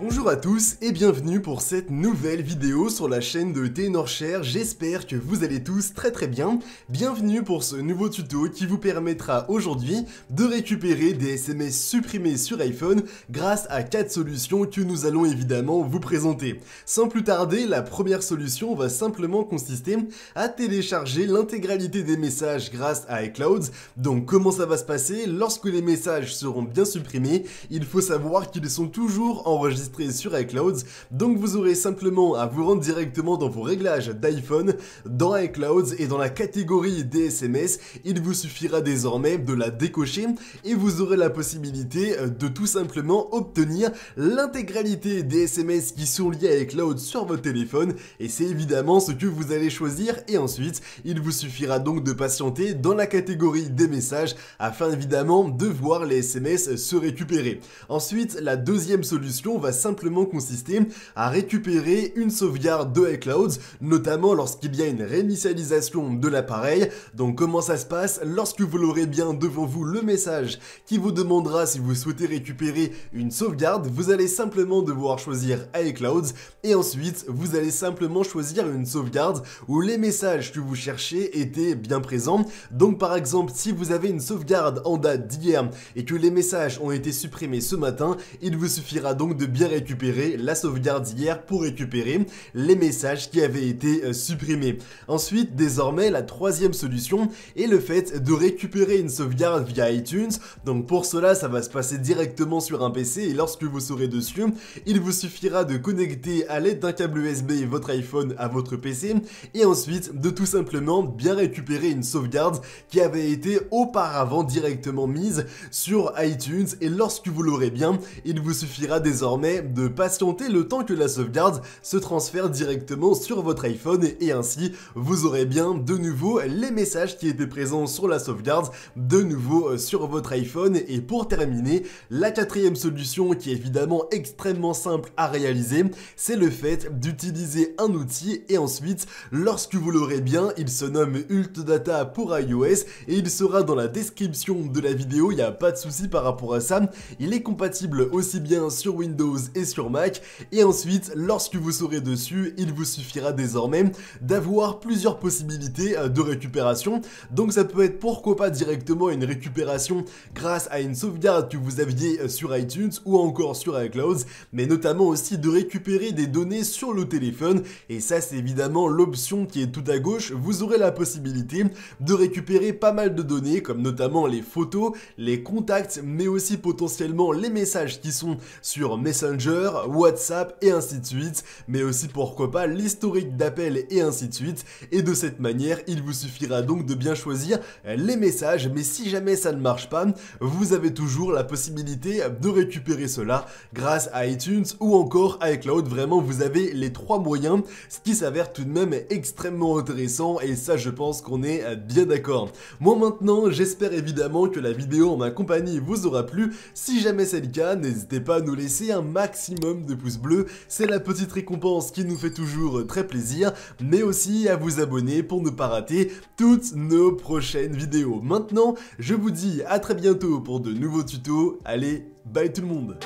Bonjour à tous et bienvenue pour cette nouvelle vidéo sur la chaîne de Tenorshare, j'espère que vous allez tous très bien. Bienvenue pour ce nouveau tuto qui vous permettra aujourd'hui de récupérer des SMS supprimés sur iPhone grâce à 4 solutions que nous allons évidemment vous présenter. Sans plus tarder, la première solution va simplement consister à télécharger l'intégralité des messages grâce à iCloud. Donc comment ça va se passer? Lorsque les messages seront bien supprimés, il faut savoir qu'ils sont toujours enregistrés sur iCloud, donc vous aurez simplement à vous rendre directement dans vos réglages d'iPhone, dans iCloud et dans la catégorie des SMS, il vous suffira désormais de la décocher et vous aurez la possibilité de tout simplement obtenir l'intégralité des SMS qui sont liés à iCloud sur votre téléphone et c'est évidemment ce que vous allez choisir et ensuite il vous suffira donc de patienter dans la catégorie des messages afin évidemment de voir les SMS se récupérer. Ensuite, la deuxième solution va simplement consister à récupérer une sauvegarde de iCloud, notamment lorsqu'il y a une réinitialisation de l'appareil. Donc comment ça se passe? Lorsque vous l'aurez bien devant vous le message qui vous demandera si vous souhaitez récupérer une sauvegarde, vous allez simplement devoir choisir iCloud et ensuite vous allez simplement choisir une sauvegarde où les messages que vous cherchez étaient bien présents. Donc par exemple, si vous avez une sauvegarde en date d'hier et que les messages ont été supprimés ce matin, il vous suffira donc de bien récupérer la sauvegarde d'hier pour récupérer les messages qui avaient été supprimés. Ensuite, désormais, la troisième solution est le fait de récupérer une sauvegarde via iTunes. Donc pour cela, ça va se passer directement sur un PC et lorsque vous serez dessus, il vous suffira de connecter à l'aide d'un câble USB votre iPhone à votre PC et ensuite de tout simplement bien récupérer une sauvegarde qui avait été auparavant directement mise sur iTunes et lorsque vous l'aurez bien, il vous suffira désormais de patienter le temps que la sauvegarde se transfère directement sur votre iPhone et ainsi vous aurez bien de nouveau les messages qui étaient présents sur la sauvegarde de nouveau sur votre iPhone. Et pour terminer, la quatrième solution qui est évidemment extrêmement simple à réaliser, c'est le fait d'utiliser un outil et ensuite lorsque vous l'aurez bien, il se nomme Ultdata pour iOS et il sera dans la description de la vidéo, il n'y a pas de souci par rapport à ça, il est compatible aussi bien sur Windows et sur Mac et ensuite lorsque vous serez dessus il vous suffira désormais d'avoir plusieurs possibilités de récupération. Donc ça peut être pourquoi pas directement une récupération grâce à une sauvegarde que vous aviez sur iTunes ou encore sur iCloud, mais notamment aussi de récupérer des données sur le téléphone et ça c'est évidemment l'option qui est tout à gauche. Vous aurez la possibilité de récupérer pas mal de données comme notamment les photos, les contacts mais aussi potentiellement les messages qui sont sur Messenger, WhatsApp et ainsi de suite, mais aussi pourquoi pas l'historique d'appels et ainsi de suite. Et de cette manière, il vous suffira donc de bien choisir les messages, mais si jamais ça ne marche pas, vous avez toujours la possibilité de récupérer cela grâce à iTunes ou encore iCloud. Vraiment, vous avez les trois moyens, ce qui s'avère tout de même extrêmement intéressant et ça, je pense qu'on est bien d'accord. Moi maintenant, j'espère évidemment que la vidéo en ma compagnie vous aura plu. Si jamais c'est le cas, n'hésitez pas à nous laisser un maximum de pouces bleus, c'est la petite récompense qui nous fait toujours très plaisir, mais aussi à vous abonner pour ne pas rater toutes nos prochaines vidéos. Maintenant, je vous dis à très bientôt pour de nouveaux tutos, allez, bye tout le monde!